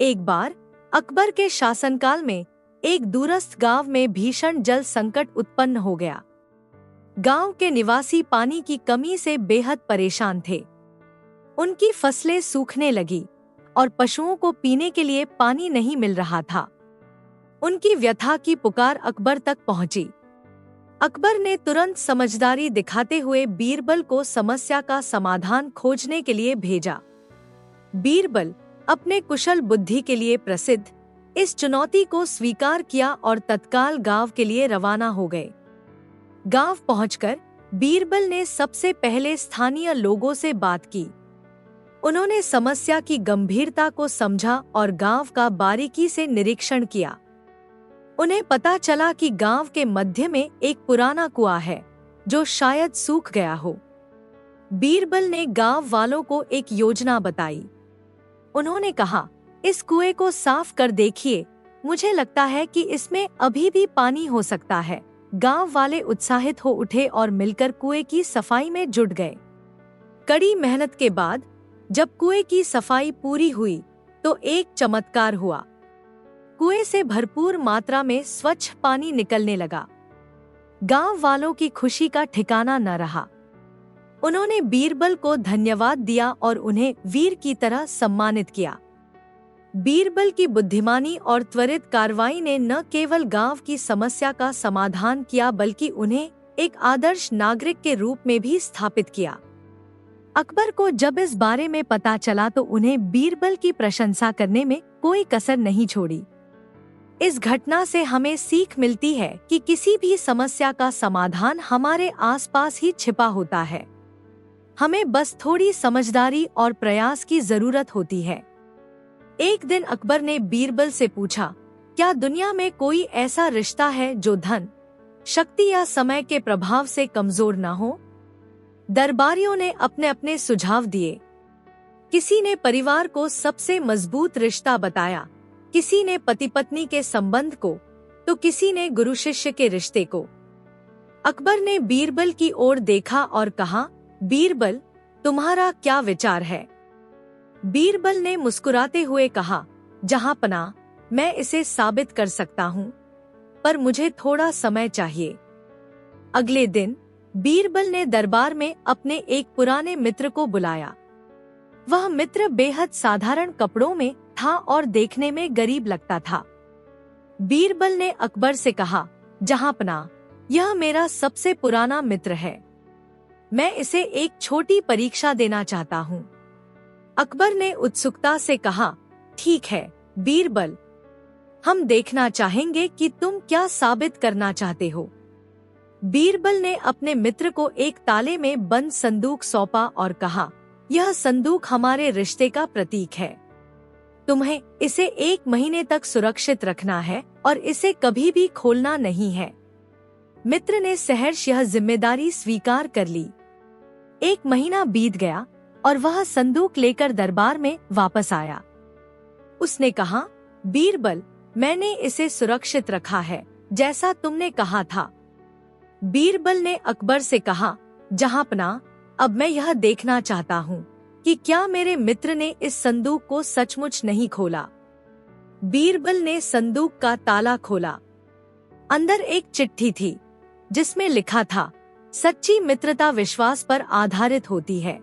एक बार अकबर के शासनकाल में एक दूरस्थ गांव में भीषण जल संकट उत्पन्न हो गया। गांव के निवासी पानी की कमी से बेहद परेशान थे। उनकी फसलें सूखने लगी और पशुओं को पीने के लिए पानी नहीं मिल रहा था। उनकी व्यथा की पुकार अकबर तक पहुंची। अकबर ने तुरंत समझदारी दिखाते हुए बीरबल को समस्या का समाधान खोजने के लिए भेजा। बीरबल अपने कुशल बुद्धि के लिए प्रसिद्ध इस चुनौती को स्वीकार किया और तत्काल गांव के लिए रवाना हो गए। गांव पहुंचकर बीरबल ने सबसे पहले स्थानीय लोगों से बात की। उन्होंने समस्या की गंभीरता को समझा और गांव का बारीकी से निरीक्षण किया। उन्हें पता चला कि गांव के मध्य में एक पुराना कुआं है जो शायद सूख गया हो। बीरबल ने गांव वालों को एक योजना बताई। उन्होंने कहा, इस कुएं को साफ कर देखिए, मुझे लगता है कि इसमें अभी भी पानी हो सकता है। गांव वाले उत्साहित हो उठे और मिलकर कुएं की सफाई में जुट गए। कड़ी मेहनत के बाद जब कुएं की सफाई पूरी हुई तो एक चमत्कार हुआ। कुएं से भरपूर मात्रा में स्वच्छ पानी निकलने लगा। गांव वालों की खुशी का ठिकाना न रहा। उन्होंने बीरबल को धन्यवाद दिया और उन्हें वीर की तरह सम्मानित किया। बीरबल की बुद्धिमानी और त्वरित कार्रवाई ने न केवल गांव की समस्या का समाधान किया बल्कि उन्हें एक आदर्श नागरिक के रूप में भी स्थापित किया। अकबर को जब इस बारे में पता चला तो उन्हें बीरबल की प्रशंसा करने में कोई कसर नहीं छोड़ी। इस घटना से हमें सीख मिलती है कि किसी भी समस्या का समाधान हमारे आसपास ही छिपा होता है। हमें बस थोड़ी समझदारी और प्रयास की जरूरत होती है। एक दिन अकबर ने बीरबल से पूछा, क्या दुनिया में कोई ऐसा रिश्ता है जो धन, शक्ति या समय के प्रभाव से कमजोर न हो? दरबारियों ने अपने अपने सुझाव दिए। किसी ने परिवार को सबसे मजबूत रिश्ता बताया, किसी ने पति पत्नी के संबंध को, तो किसी ने गुरु शिष्य के रिश्ते को। अकबर ने बीरबल की ओर देखा और कहा, बीरबल, तुम्हारा क्या विचार है? बीरबल ने मुस्कुराते हुए कहा, जहांपनाह, मैं इसे साबित कर सकता हूँ, पर मुझे थोड़ा समय चाहिए। अगले दिन बीरबल ने दरबार में अपने एक पुराने मित्र को बुलाया। वह मित्र बेहद साधारण कपड़ों में था और देखने में गरीब लगता था। बीरबल ने अकबर से कहा, जहांपनाह, यह मेरा सबसे पुराना मित्र है। मैं इसे एक छोटी परीक्षा देना चाहता हूँ। अकबर ने उत्सुकता से कहा, ठीक है बीरबल, हम देखना चाहेंगे कि तुम क्या साबित करना चाहते हो। बीरबल ने अपने मित्र को एक ताले में बंद संदूक सौंपा और कहा, यह संदूक हमारे रिश्ते का प्रतीक है। तुम्हें इसे 1 महीने तक सुरक्षित रखना है और इसे कभी भी खोलना नहीं है। मित्र ने सहर्ष यह जिम्मेदारी स्वीकार कर ली। 1 महीना बीत गया और वह संदूक लेकर दरबार में वापस आया। उसने कहा, बीरबल, मैंने इसे सुरक्षित रखा है, जैसा तुमने कहा था। बीरबल ने अकबर से कहा, जहांपनाह, अब मैं यह देखना चाहता हूँ कि क्या मेरे मित्र ने इस संदूक को सचमुच नहीं खोला। बीरबल ने संदूक का ताला खोला। अंदर एक चिट्ठी थी जिसमें लिखा था, सच्ची मित्रता विश्वास पर आधारित होती है।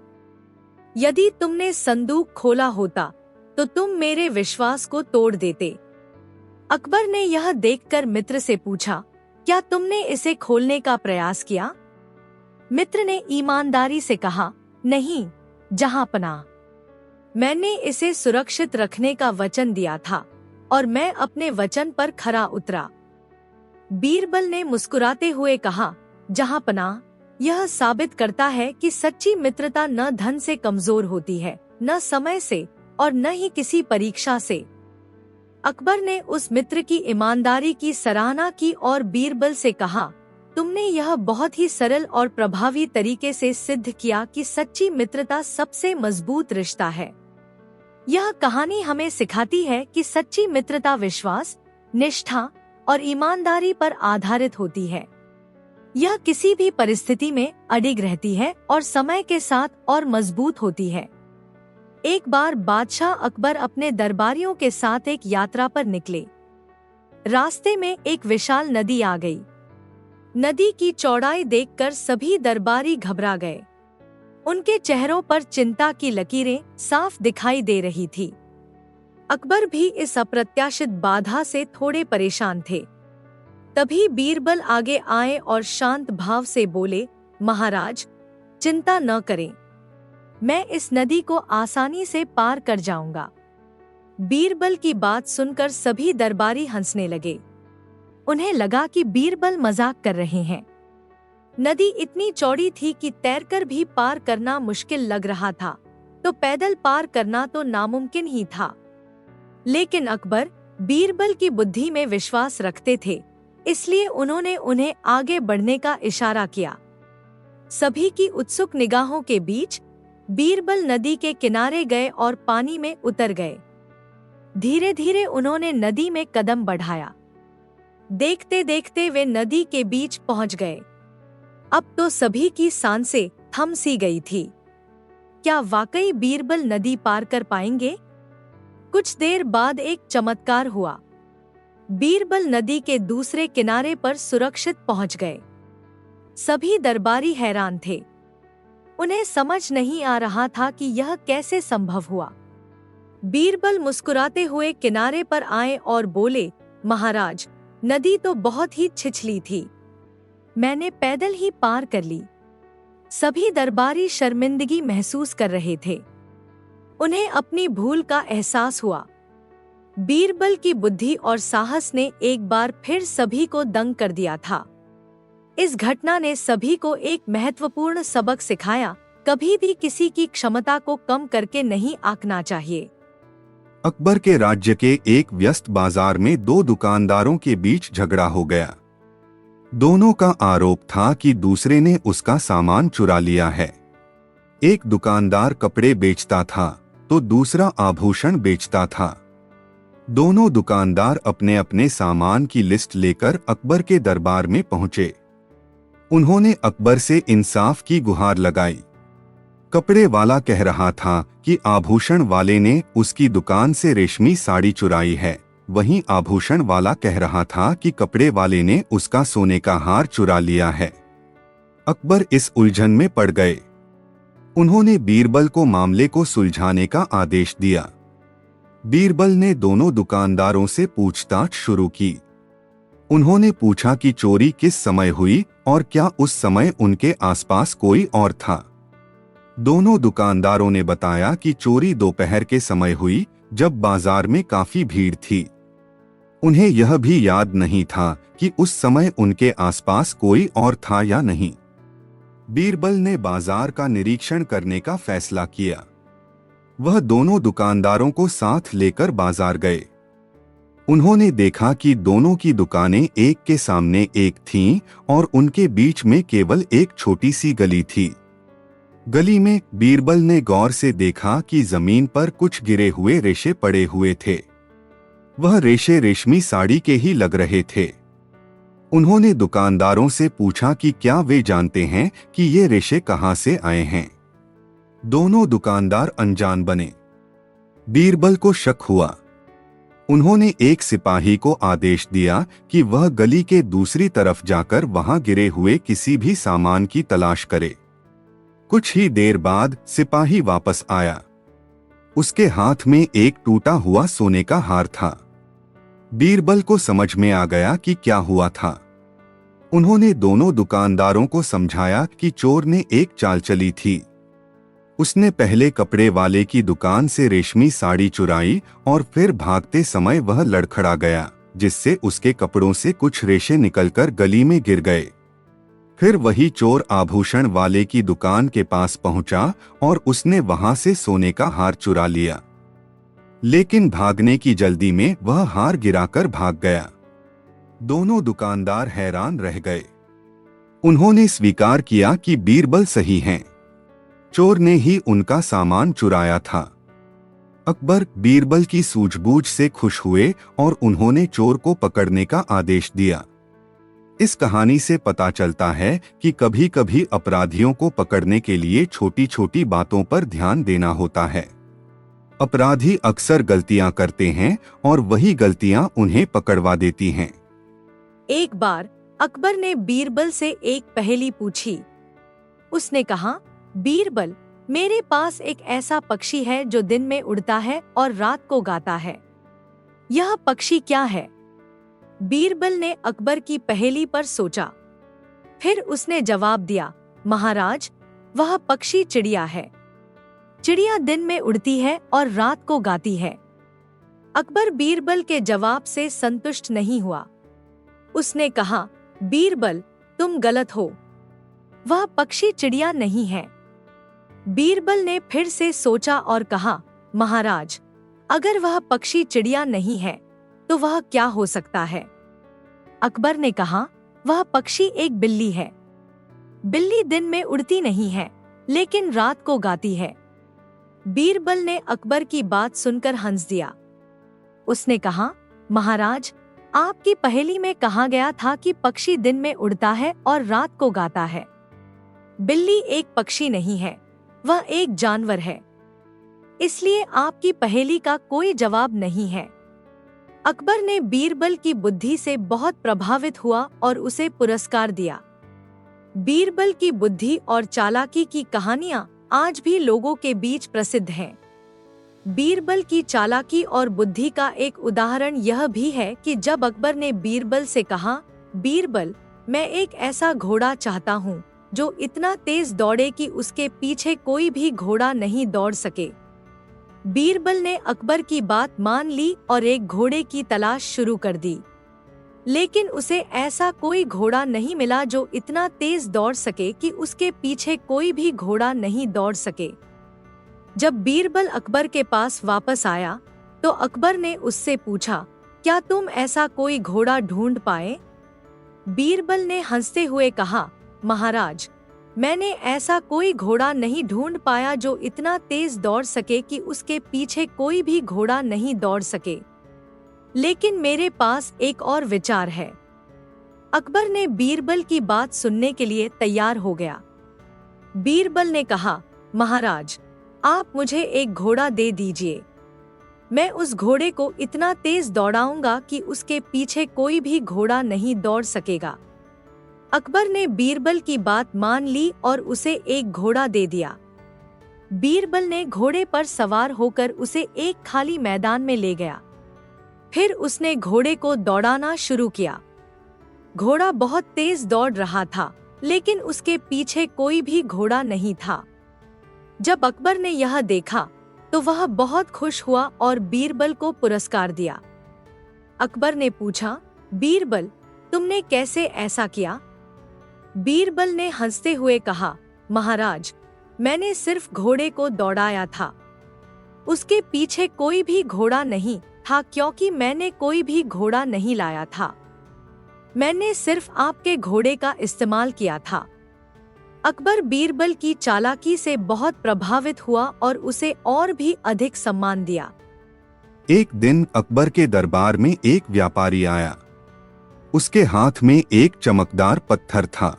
यदि तुमने संदूक खोला होता तो तुम मेरे विश्वास को तोड़ देते। अकबर ने यह देखकर मित्र से पूछा, क्या तुमने इसे खोलने का प्रयास किया? मित्र ने ईमानदारी से कहा, नहीं जहांपनाह, मैंने इसे सुरक्षित रखने का वचन दिया था और मैं अपने वचन पर खरा उतरा। बीरबल ने मुस्कुराते हुए कहा, जहांपनाह, यह साबित करता है कि सच्ची मित्रता न धन से कमजोर होती है, न समय से और न ही किसी परीक्षा से। अकबर ने उस मित्र की ईमानदारी की सराहना की और बीरबल से कहा, तुमने यह बहुत ही सरल और प्रभावी तरीके से सिद्ध किया कि सच्ची मित्रता सबसे मजबूत रिश्ता है। यह कहानी हमें सिखाती है कि सच्ची मित्रता विश्वास, निष्ठा और ईमानदारी पर आधारित होती है। यह किसी भी परिस्थिति में अडिग रहती है और समय के साथ और मजबूत होती है। एक बार बादशाह अकबर अपने दरबारियों के साथ एक यात्रा पर निकले। रास्ते में एक विशाल नदी आ गई। नदी की चौड़ाई देखकर सभी दरबारी घबरा गए। उनके चेहरों पर चिंता की लकीरें साफ दिखाई दे रही थी। अकबर भी इस अप्रत्याशित बाधा से थोड़े परेशान थे। तभी बीरबल आगे आए और शांत भाव से बोले, महाराज, चिंता न करें, मैं इस नदी को आसानी से पार कर जाऊंगा। बीरबल की बात सुनकर सभी दरबारी हंसने लगे। उन्हें लगा कि बीरबल मजाक कर रहे हैं। नदी इतनी चौड़ी थी कि तैरकर भी पार करना मुश्किल लग रहा था, तो पैदल पार करना तो नामुमकिन ही था। लेकिन अकबर बीरबल की बुद्धि में विश्वास रखते थे, इसलिए उन्होंने उन्हें आगे बढ़ने का इशारा किया। सभी की उत्सुक निगाहों के बीच बीरबल नदी के किनारे गए और पानी में उतर गए। धीरे धीरे उन्होंने नदी में कदम बढ़ाया। देखते देखते वे नदी के बीच पहुंच गए। अब तो सभी की सांसें थम सी गई थी। क्या वाकई बीरबल नदी पार कर पाएंगे? कुछ देर बाद एक चमत्कार हुआ। बीरबल नदी के दूसरे किनारे पर सुरक्षित पहुंच गए। सभी दरबारी हैरान थे। उन्हें समझ नहीं आ रहा था कि यह कैसे संभव हुआ। बीरबल मुस्कुराते हुए किनारे पर आए और बोले, महाराज, नदी तो बहुत ही छिछली थी, मैंने पैदल ही पार कर ली। सभी दरबारी शर्मिंदगी महसूस कर रहे थे। उन्हें अपनी भूल का एहसास हुआ। बीरबल की बुद्धि और साहस ने एक बार फिर सभी को दंग कर दिया था। इस घटना ने सभी को एक महत्वपूर्ण सबक सिखाया, कभी भी किसी की क्षमता को कम करके नहीं आंकना चाहिए। अकबर के राज्य के एक व्यस्त बाजार में दो दुकानदारों के बीच झगड़ा हो गया। दोनों का आरोप था कि दूसरे ने उसका सामान चुरा लिया है। एक दुकानदार कपड़े बेचता था तो दूसरा आभूषण बेचता था। दोनों दुकानदार अपने अपने सामान की लिस्ट लेकर अकबर के दरबार में पहुंचे। उन्होंने अकबर से इंसाफ की गुहार लगाई। कपड़े वाला कह रहा था कि आभूषण वाले ने उसकी दुकान से रेशमी साड़ी चुराई है, वहीं आभूषण वाला कह रहा था कि कपड़े वाले ने उसका सोने का हार चुरा लिया है। अकबर इस उलझन में पड़ गए। उन्होंने बीरबल को मामले को सुलझाने का आदेश दिया। बीरबल ने दोनों दुकानदारों से पूछताछ शुरू की। उन्होंने पूछा कि चोरी किस समय हुई और क्या उस समय उनके आसपास कोई और था। दोनों दुकानदारों ने बताया कि चोरी दोपहर के समय हुई, जब बाजार में काफी भीड़ थी। उन्हें यह भी याद नहीं था कि उस समय उनके आसपास कोई और था या नहीं। बीरबल ने बाजार का निरीक्षण करने का फैसला किया। वह दोनों दुकानदारों को साथ लेकर बाजार गए। उन्होंने देखा कि दोनों की दुकानें एक के सामने एक थीं और उनके बीच में केवल एक छोटी सी गली थी। गली में बीरबल ने गौर से देखा कि जमीन पर कुछ गिरे हुए रेशे पड़े हुए थे। वह रेशे रेशमी साड़ी के ही लग रहे थे। उन्होंने दुकानदारों से पूछा कि क्या वे जानते हैं कि ये रेशे कहां से आए हैं। दोनों दुकानदार अनजान बने। बीरबल को शक हुआ। उन्होंने एक सिपाही को आदेश दिया कि वह गली के दूसरी तरफ जाकर वहां गिरे हुए किसी भी सामान की तलाश करे। कुछ ही देर बाद सिपाही वापस आया। उसके हाथ में एक टूटा हुआ सोने का हार था। बीरबल को समझ में आ गया कि क्या हुआ था। उन्होंने दोनों दुकानदारों को समझाया कि चोर ने एक चाल चली थी। उसने पहले कपड़े वाले की दुकान से रेशमी साड़ी चुराई और फिर भागते समय वह लड़खड़ा गया, जिससे उसके कपड़ों से कुछ रेशे निकलकर गली में गिर गए। फिर वही चोर आभूषण वाले की दुकान के पास पहुंचा और उसने वहां से सोने का हार चुरा लिया। लेकिन भागने की जल्दी में वह हार गिराकर भाग गया। दोनों दुकानदार हैरान रह गए। उन्होंने स्वीकार किया कि बीरबल सही हैं। चोर ने ही उनका सामान चुराया था। अकबर बीरबल की सूझबूझ से खुश हुए और उन्होंने चोर को पकड़ने का आदेश दिया। इस कहानी से पता चलता है कि कभी कभी अपराधियों को पकड़ने के लिए छोटी छोटी बातों पर ध्यान देना होता है। अपराधी अक्सर गलतियां करते हैं और वही गलतियां उन्हें पकड़वा देती हैं। एक बार अकबर ने बीरबल से एक पहेली पूछी। उसने कहा, बीरबल, मेरे पास एक ऐसा पक्षी है जो दिन में उड़ता है और रात को गाता है। यह पक्षी क्या है? बीरबल ने अकबर की पहेली पर सोचा। फिर उसने जवाब दिया, महाराज, वह पक्षी चिड़िया है। चिड़िया दिन में उड़ती है और रात को गाती है। अकबर बीरबल के जवाब से संतुष्ट नहीं हुआ। उसने कहा, बीरबल, तुम गलत हो। वह पक्षी चिड़िया नहीं है। बीरबल ने फिर से सोचा और कहा, महाराज, अगर वह पक्षी चिड़िया नहीं है तो वह क्या हो सकता है? अकबर ने कहा, वह पक्षी एक बिल्ली है। बिल्ली दिन में उड़ती नहीं है, लेकिन रात को गाती है। बीरबल ने अकबर की बात सुनकर हंस दिया। उसने कहा, महाराज, आपकी पहेली में कहा गया था कि पक्षी दिन में उड़ता है और रात को गाता है। बिल्ली एक पक्षी नहीं है, वह एक जानवर है। इसलिए आपकी पहेली का कोई जवाब नहीं है। अकबर ने बीरबल की बुद्धि से बहुत प्रभावित हुआ और उसे पुरस्कार दिया। बीरबल की बुद्धि और चालाकी की कहानियां आज भी लोगों के बीच प्रसिद्ध हैं। बीरबल की चालाकी और बुद्धि का एक उदाहरण यह भी है कि जब अकबर ने बीरबल से कहा, बीरबल, मैं एक ऐसा घोड़ा चाहता हूँ जो इतना तेज दौड़े कि उसके पीछे कोई भी घोड़ा नहीं दौड़ सके। बीरबल ने अकबर की बात मान ली और एक घोड़े की तलाश शुरू कर दी। लेकिन उसे ऐसा कोई घोड़ा नहीं मिला जो इतना तेज दौड़ सके कि उसके पीछे कोई भी घोड़ा नहीं दौड़ सके। जब बीरबल अकबर के पास वापस आया तो अकबर ने उससे पूछा, क्या तुम ऐसा कोई घोड़ा ढूंढ पाए? बीरबल ने हंसते हुए कहा, महाराज, मैंने ऐसा कोई घोड़ा नहीं ढूंढ पाया जो इतना तेज दौड़ सके कि उसके पीछे कोई भी घोड़ा नहीं दौड़ सके। लेकिन मेरे पास एक और विचार है। अकबर ने बीरबल की बात सुनने के लिए तैयार हो गया। बीरबल ने कहा, महाराज, आप मुझे एक घोड़ा दे दीजिए। मैं उस घोड़े को इतना तेज दौड़ाऊंगा कि उसके पीछे कोई भी घोड़ा नहीं दौड़ सकेगा। अकबर ने बीरबल की बात मान ली और उसे एक घोड़ा दे दिया। बीरबल ने घोड़े पर सवार होकर उसे एक खाली मैदान में ले गया। फिर उसने घोड़े को दौड़ाना शुरू किया। घोड़ा बहुत तेज दौड़ रहा था, लेकिन उसके पीछे कोई भी घोड़ा नहीं था। जब अकबर ने यह देखा तो वह बहुत खुश हुआ और बीरबल को पुरस्कार दिया। अकबर ने पूछा, बीरबल, तुमने कैसे ऐसा किया? बीरबल ने हंसते हुए कहा, महाराज, मैंने सिर्फ घोड़े को दौड़ाया था। उसके पीछे कोई भी घोड़ा नहीं था क्योंकि मैंने कोई भी घोड़ा नहीं लाया था। मैंने सिर्फ आपके घोड़े का इस्तेमाल किया था। अकबर बीरबल की चालाकी से बहुत प्रभावित हुआ और उसे और भी अधिक सम्मान दिया। एक दिन अकबर के दरबार में एक व्यापारी आया। उसके हाथ में एक चमकदार पत्थर था।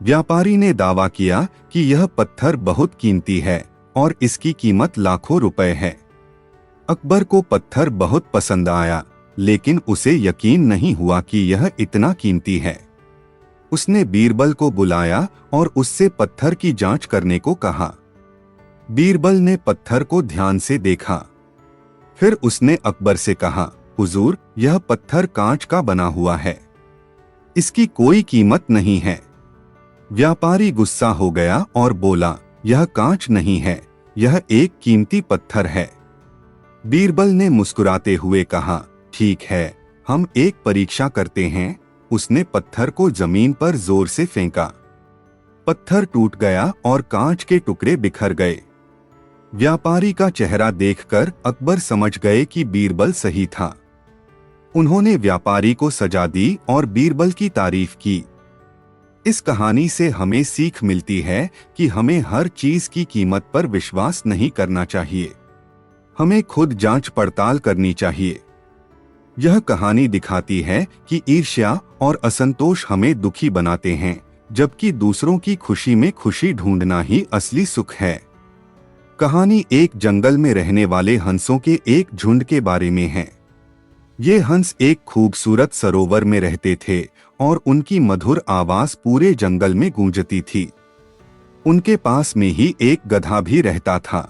व्यापारी ने दावा किया कि यह पत्थर बहुत कीमती है और इसकी कीमत लाखों रुपए है। अकबर को पत्थर बहुत पसंद आया, लेकिन उसे यकीन नहीं हुआ कि यह इतना कीमती है। उसने बीरबल को बुलाया और उससे पत्थर की जांच करने को कहा। बीरबल ने पत्थर को ध्यान से देखा। फिर उसने अकबर से कहा, हुजूर, यह पत्थर कांच का बना हुआ है। इसकी कोई कीमत नहीं है। व्यापारी गुस्सा हो गया और बोला, यह कांच नहीं है, यह एक कीमती पत्थर है। बीरबल ने मुस्कुराते हुए कहा, ठीक है, हम एक परीक्षा करते हैं। उसने पत्थर को जमीन पर जोर से फेंका। पत्थर टूट गया और कांच के टुकड़े बिखर गए। व्यापारी का चेहरा देखकर अकबर समझ गए कि बीरबल सही था। उन्होंने व्यापारी को सजा दी और बीरबल की तारीफ की। इस कहानी से हमें सीख मिलती है कि हमें हर चीज की कीमत पर विश्वास नहीं करना चाहिए। हमें खुद जांच पड़ताल करनी चाहिए। यह कहानी दिखाती है कि ईर्ष्या और असंतोष हमें दुखी बनाते हैं, जबकि दूसरों की खुशी में खुशी ढूंढना ही असली सुख है। कहानी एक जंगल में रहने वाले हंसों के एक झुंड के बारे में है। ये हंस एक खूबसूरत सरोवर में रहते थे और उनकी मधुर आवाज पूरे जंगल में गूंजती थी। उनके पास में ही एक गधा भी रहता था।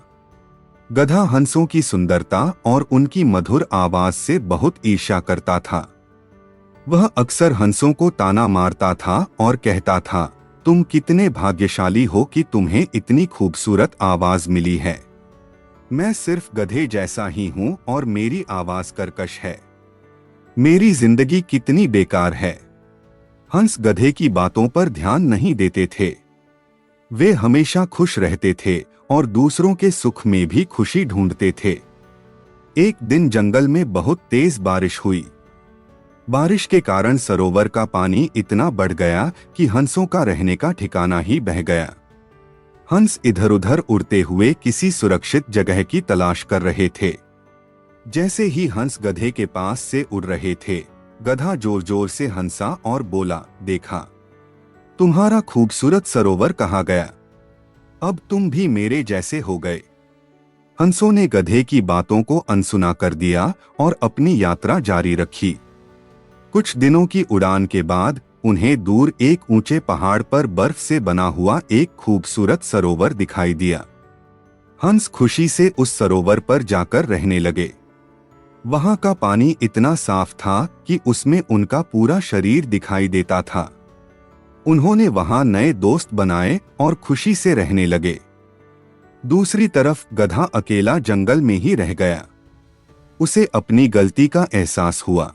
गधा हंसों की सुंदरता और उनकी मधुर आवाज से बहुत ईर्ष्या करता था। वह अक्सर हंसों को ताना मारता था और कहता था, तुम कितने भाग्यशाली हो कि तुम्हें इतनी खूबसूरत आवाज मिली है। मैं सिर्फ गधे जैसा ही हूं और मेरी आवाज कर्कश है। मेरी जिंदगी कितनी बेकार है। हंस गधे की बातों पर ध्यान नहीं देते थे। वे हमेशा खुश रहते थे और दूसरों के सुख में भी खुशी ढूंढते थे। एक दिन जंगल में बहुत तेज बारिश हुई। बारिश के कारण सरोवर का पानी इतना बढ़ गया कि हंसों का रहने का ठिकाना ही बह गया। हंस इधर उधर उड़ते हुए किसी सुरक्षित जगह की तलाश कर रहे थे। जैसे ही हंस गधे के पास से उड़ रहे थे, गधा जोर जोर से हंसा और बोला, देखा, तुम्हारा खूबसूरत सरोवर कहाँ गया? अब तुम भी मेरे जैसे हो गए। हंसों ने गधे की बातों को अनसुना कर दिया और अपनी यात्रा जारी रखी। कुछ दिनों की उड़ान के बाद उन्हें दूर एक ऊंचे पहाड़ पर बर्फ से बना हुआ एक खूबसूरत सरोवर दिखाई दिया। हंस खुशी से उस सरोवर पर जाकर रहने लगे। वहां का पानी इतना साफ था कि उसमें उनका पूरा शरीर दिखाई देता था। उन्होंने वहां नए दोस्त बनाए और खुशी से रहने लगे। दूसरी तरफ गधा अकेला जंगल में ही रह गया। उसे अपनी गलती का एहसास हुआ।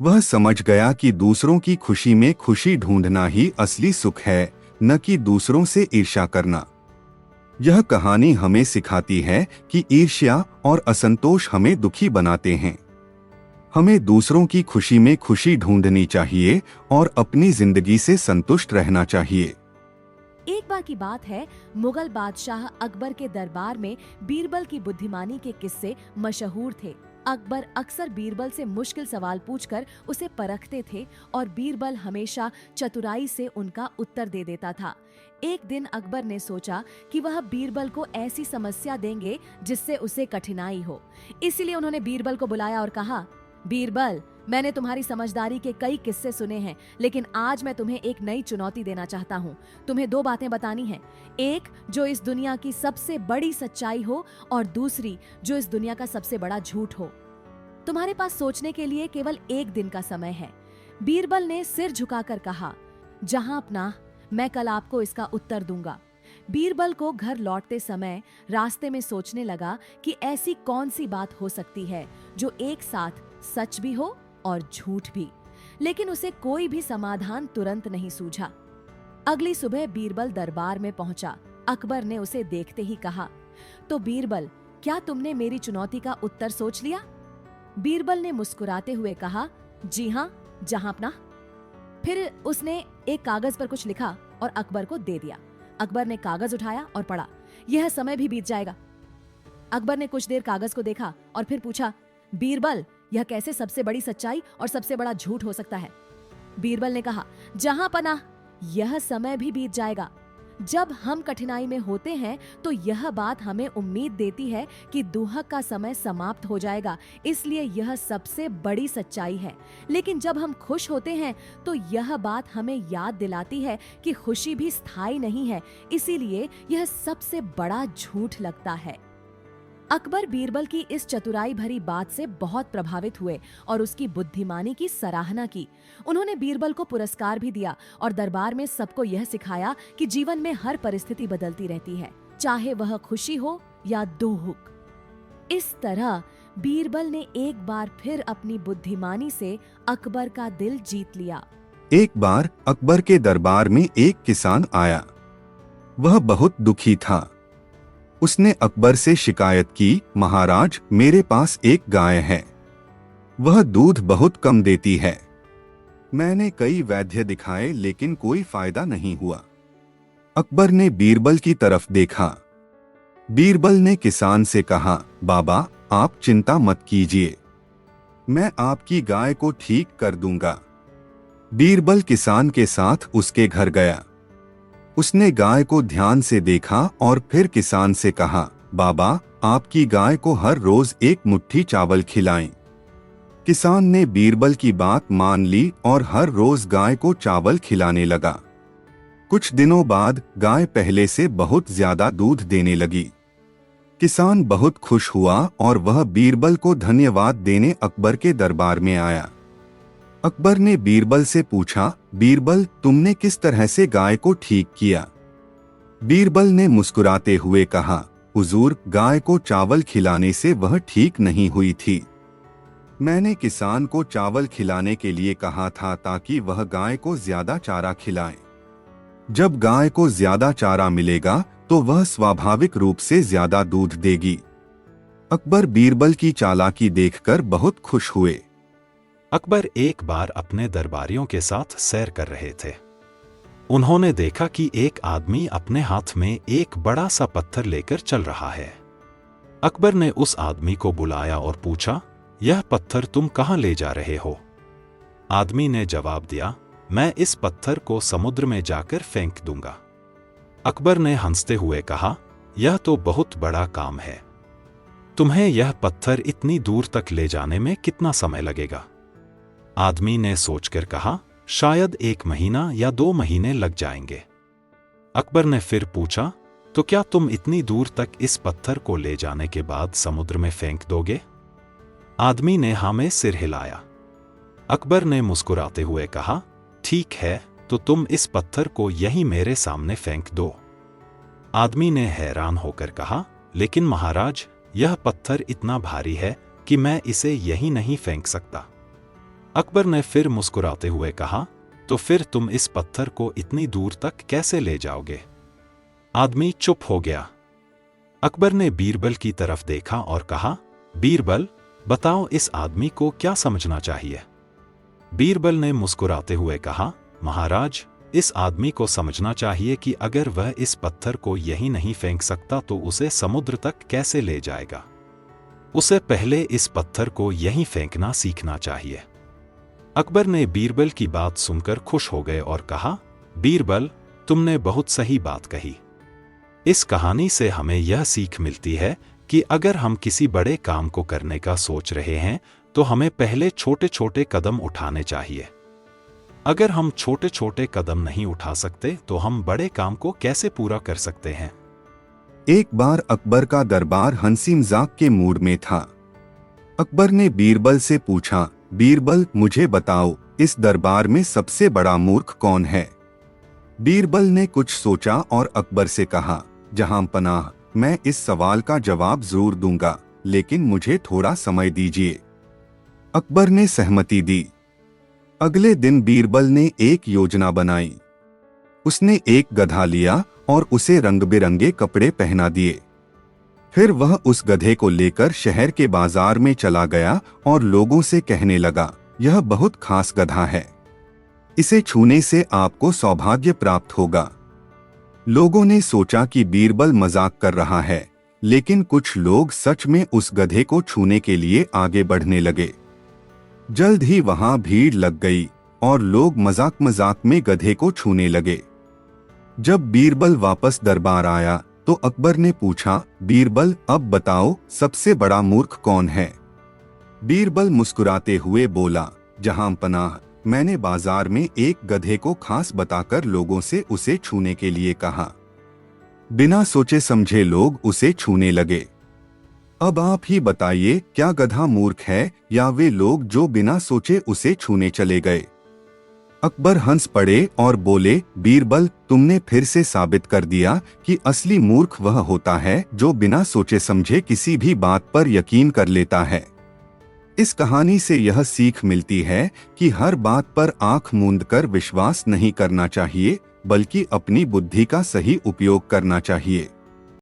वह समझ गया कि दूसरों की खुशी में खुशी ढूंढना ही असली सुख है, न कि दूसरों से ईर्ष्या करना। यह कहानी हमें सिखाती है कि ईर्ष्या और असंतोष हमें दुखी बनाते हैं। हमें दूसरों की खुशी में खुशी ढूंढनी चाहिए और अपनी जिंदगी से संतुष्ट रहना चाहिए। एक बार की बात है, मुगल बादशाह अकबर के दरबार में बीरबल की बुद्धिमानी के किस्से मशहूर थे। अकबर अक्सर बीरबल से मुश्किल सवाल पूछकर उसे परखते थे और बीरबल हमेशा चतुराई से उनका उत्तर दे देता था। एक दिन अकबर ने सोचा कि वह बीरबल को ऐसी समस्या देंगे जिससे उसे कठिनाई हो। इसलिए उन्होंने बीरबल को बुलाया और कहा, बीरबल, मैंने तुम्हारी समझदारी के कई किस्से सुने हैं, लेकिन आज मैं तुम्हें एक नई चुनौती देना चाहता हूँ। तुम्हें दो बातें बतानी हैं, एक जो इस दुनिया की सबसे बड़ी सच्चाई हो और दूसरी जो इस दुनिया का सबसे बड़ा झूठ हो। तुम्हारे पास सोचने के लिए केवल एक दिन का समय है। बीरबल ने सिर झुकाकर कहा, जहां अपना, मैं कल आपको इसका उत्तर दूंगा। बीरबल को घर लौटते समय रास्ते में सोचने लगा कि ऐसी कौन सी बात हो सकती है जो एक साथ सच भी हो और झूठ भी, लेकिन उसे कोई भी समाधान तुरंत नहीं सूझा। अगली सुबह बीरबल दरबार में पहुंचा। अकबर ने उसे देखते ही कहा, तो बीरबल, क्या तुमने मेरी चुनौती का उत्तर सोच लिया? बीरबल ने मुस्कुराते हुए कहा, जी हाँ, जहांपना। फिर उसने एक कागज पर कुछ लिखा और अकबर को दे दिया। अकबर ने कागज उठाया और पढ़ा, यह समय भी बीत जाएगा। अकबर ने कुछ देर कागज को देखा और फिर पूछा, बीरबल, यह कैसे सबसे बड़ी सच्चाई और सबसे बड़ा झूठ हो सकता है? बीरबल ने कहा, जहां पनाह, यह समय भी बीत जाएगा। जब हम कठिनाई में होते हैं तो यह बात हमें उम्मीद देती है कि दुहक का समय समाप्त हो जाएगा, इसलिए यह सबसे बड़ी सच्चाई है। लेकिन जब हम खुश होते हैं तो यह बात हमें याद दिलाती है कि खुशी भी स्थायी नहीं है, इसीलिए यह सबसे बड़ा झूठ लगता है। अकबर बीरबल की इस चतुराई भरी बात से बहुत प्रभावित हुए और उसकी बुद्धिमानी की सराहना की। उन्होंने बीरबल को पुरस्कार भी दिया और दरबार में सबको यह सिखाया कि जीवन में हर परिस्थिति बदलती रहती है, चाहे वह खुशी हो या दुख। इस तरह बीरबल ने एक बार फिर अपनी बुद्धिमानी से अकबर का दिल जीत लिया। एक बार अकबर के दरबार में एक किसान आया। वह बहुत दुखी था। उसने अकबर से शिकायत की, महाराज, मेरे पास एक गाय है। वह दूध बहुत कम देती है। मैंने कई वैद्य दिखाए लेकिन कोई फायदा नहीं हुआ। अकबर ने बीरबल की तरफ देखा। बीरबल ने किसान से कहा, बाबा, आप चिंता मत कीजिए, मैं आपकी गाय को ठीक कर दूंगा। बीरबल किसान के साथ उसके घर गया। उसने गाय को ध्यान से देखा और फिर किसान से कहा, बाबा, आपकी गाय को हर रोज एक मुट्ठी चावल खिलाएं। किसान ने बीरबल की बात मान ली और हर रोज गाय को चावल खिलाने लगा। कुछ दिनों बाद गाय पहले से बहुत ज्यादा दूध देने लगी। किसान बहुत खुश हुआ और वह बीरबल को धन्यवाद देने अकबर के दरबार में आया। अकबर ने बीरबल से पूछा, बीरबल, तुमने किस तरह से गाय को ठीक किया? बीरबल ने मुस्कुराते हुए कहा, हुजूर, गाय को चावल खिलाने से वह ठीक नहीं हुई थी। मैंने किसान को चावल खिलाने के लिए कहा था ताकि वह गाय को ज्यादा चारा खिलाए। जब गाय को ज्यादा चारा मिलेगा तो वह स्वाभाविक रूप से ज्यादा दूध देगी। अकबर बीरबल की चालाकी देखकर बहुत खुश हुए। अकबर एक बार अपने दरबारियों के साथ सैर कर रहे थे। उन्होंने देखा कि एक आदमी अपने हाथ में एक बड़ा सा पत्थर लेकर चल रहा है। अकबर ने उस आदमी को बुलाया और पूछा, यह पत्थर तुम कहां ले जा रहे हो? आदमी ने जवाब दिया, मैं इस पत्थर को समुद्र में जाकर फेंक दूंगा। अकबर ने हंसते हुए कहा, यह तो बहुत बड़ा काम है। तुम्हें यह पत्थर इतनी दूर तक ले जाने में कितना समय लगेगा? आदमी ने सोचकर कहा, शायद 1 महीना या 2 महीने लग जाएंगे। अकबर ने फिर पूछा, तो क्या तुम इतनी दूर तक इस पत्थर को ले जाने के बाद समुद्र में फेंक दोगे? आदमी ने हाँ में सिर हिलाया। अकबर ने मुस्कुराते हुए कहा, ठीक है, तो तुम इस पत्थर को यहीं मेरे सामने फेंक दो। आदमी ने हैरान होकर कहा, लेकिन महाराज, यह पत्थर इतना भारी है कि मैं इसे यहीं नहीं फेंक सकता। अकबर ने फिर मुस्कुराते हुए कहा, तो फिर तुम इस पत्थर को इतनी दूर तक कैसे ले जाओगे? आदमी चुप हो गया। अकबर ने बीरबल की तरफ देखा और कहा, बीरबल, बताओ इस आदमी को क्या समझना चाहिए? बीरबल ने मुस्कुराते हुए कहा, महाराज, इस आदमी को समझना चाहिए कि अगर वह इस पत्थर को यहीं नहीं फेंक सकता तो उसे समुद्र तक कैसे ले जाएगा। उसे पहले इस पत्थर को यहीं फेंकना सीखना चाहिए। अकबर ने बीरबल की बात सुनकर खुश हो गए और कहा, बीरबल, तुमने बहुत सही बात कही। इस कहानी से हमें यह सीख मिलती है कि अगर हम किसी बड़े काम को करने का सोच रहे हैं तो हमें पहले छोटे छोटे कदम उठाने चाहिए। अगर हम छोटे छोटे कदम नहीं उठा सकते तो हम बड़े काम को कैसे पूरा कर सकते हैं? एक बार अकबर का दरबार हंसी मजाक के मूड में था। अकबर ने बीरबल से पूछा, बीरबल, मुझे बताओ, इस दरबार में सबसे बड़ा मूर्ख कौन है? बीरबल ने कुछ सोचा और अकबर से कहा, जहां पनाह, मैं इस सवाल का जवाब जरूर दूंगा, लेकिन मुझे थोड़ा समय दीजिए। अकबर ने सहमति दी। अगले दिन बीरबल ने एक योजना बनाई। उसने एक गधा लिया और उसे रंग बिरंगे कपड़े पहना दिए। फिर वह उस गधे को लेकर शहर के बाजार में चला गया और लोगों से कहने लगा, यह बहुत खास गधा है, इसे छूने से आपको सौभाग्य प्राप्त होगा। लोगों ने सोचा कि बीरबल मजाक कर रहा है, लेकिन कुछ लोग सच में उस गधे को छूने के लिए आगे बढ़ने लगे। जल्द ही वहां भीड़ लग गई और लोग मजाक मजाक में गधे को छूने लगे। जब बीरबल वापस दरबार आया तो अकबर ने पूछा, बीरबल, अब बताओ, सबसे बड़ा मूर्ख कौन है? बीरबल मुस्कुराते हुए बोला, जहां पनाह, मैंने बाजार में एक गधे को खास बताकर लोगों से उसे छूने के लिए कहा। बिना सोचे समझे लोग उसे छूने लगे। अब आप ही बताइए, क्या गधा मूर्ख है या वे लोग जो बिना सोचे उसे छूने चले गए? अकबर हंस पड़े और बोले, बीरबल, तुमने फिर से साबित कर दिया कि असली मूर्ख वह होता है जो बिना सोचे समझे किसी भी बात पर यकीन कर लेता है। इस कहानी से यह सीख मिलती है कि हर बात पर आंख मूंद कर विश्वास नहीं करना चाहिए, बल्कि अपनी बुद्धि का सही उपयोग करना चाहिए।